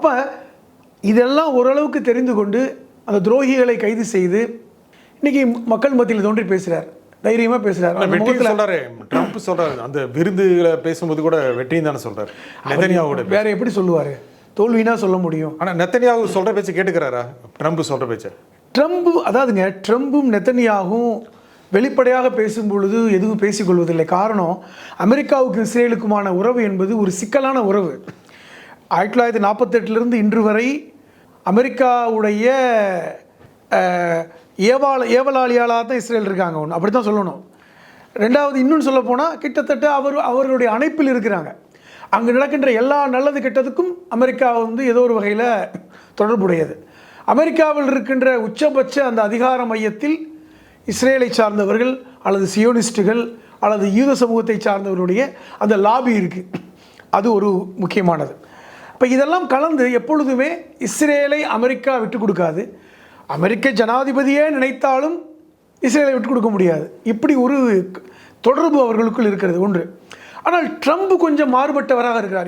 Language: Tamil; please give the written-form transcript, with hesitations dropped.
அப்போ இதெல்லாம் ஓரளவுக்கு தெரிந்து கொண்டு அந்த துரோகிகளை கைது செய்து இன்னைக்கு மக்கள் மத்தியில் தோன்றி பேசுகிறார், தைரியமாக பேசுகிறார். சொல்றாரு ட்ரம்ப் சொல்றாரு, அந்த விருதுகளை பேசும்போது கூட வெற்றியும் தானே சொல்றாரு. நெத்தன்யாவோட வேற எப்படி சொல்லுவார்? தோல்வினா சொல்ல முடியும். ஆனால் நெத்தன்யாகு சொல்ற பேச்சு கேட்டுக்கிறாரா? ட்ரம்ப் சொல்ற பேச்சு அதாவதுங்க, ட்ரம்பும் நெத்தன்யாகும் வெளிப்படையாக பேசும் பொழுது எதுவும் பேசிக்கொள்வதில்லை. காரணம், அமெரிக்காவுக்கும் இஸ்ரேலுக்குமான உறவு என்பது ஒரு சிக்கலான உறவு. 1948 இன்று வரை அமெரிக்காவுடைய ஏவலாளியாளாக தான் இஸ்ரேல் இருக்காங்க. ஒன்று அப்படி தான் சொல்லணும். ரெண்டாவது, இன்னும் சொல்ல போனால் கிட்டத்தட்ட அவர்களுடைய அணைப்பில் இருக்கிறாங்க. அங்கே நடக்கின்ற எல்லா நல்லது கெட்டதுக்கும் அமெரிக்கா ஏதோ ஒரு வகையில் தொடர்புடையது. அமெரிக்காவில் இருக்கின்ற உச்சபட்ச அந்த அதிகார மையத்தில் இஸ்ரேலை சார்ந்தவர்கள் அல்லது சியோனிஸ்டுகள் அல்லது யூத சமூகத்தை சார்ந்தவர்களுடைய அந்த லாபி இருக்குது. அது ஒரு முக்கியமானது. இப்போ இதெல்லாம் கலந்து எப்பொழுதுமே இஸ்ரேலை அமெரிக்கா விட்டு கொடுக்காது. அமெரிக்க ஜனாதிபதியே நினைத்தாலும் இஸ்ரேலை விட்டு கொடுக்க முடியாது. இப்படி ஒரு தொடர்பு அவர்களுக்குள் இருக்கிறது ஒன்று. ஆனால் ட்ரம்ப் கொஞ்சம் மாறுபட்டவராக இருக்கிறார்.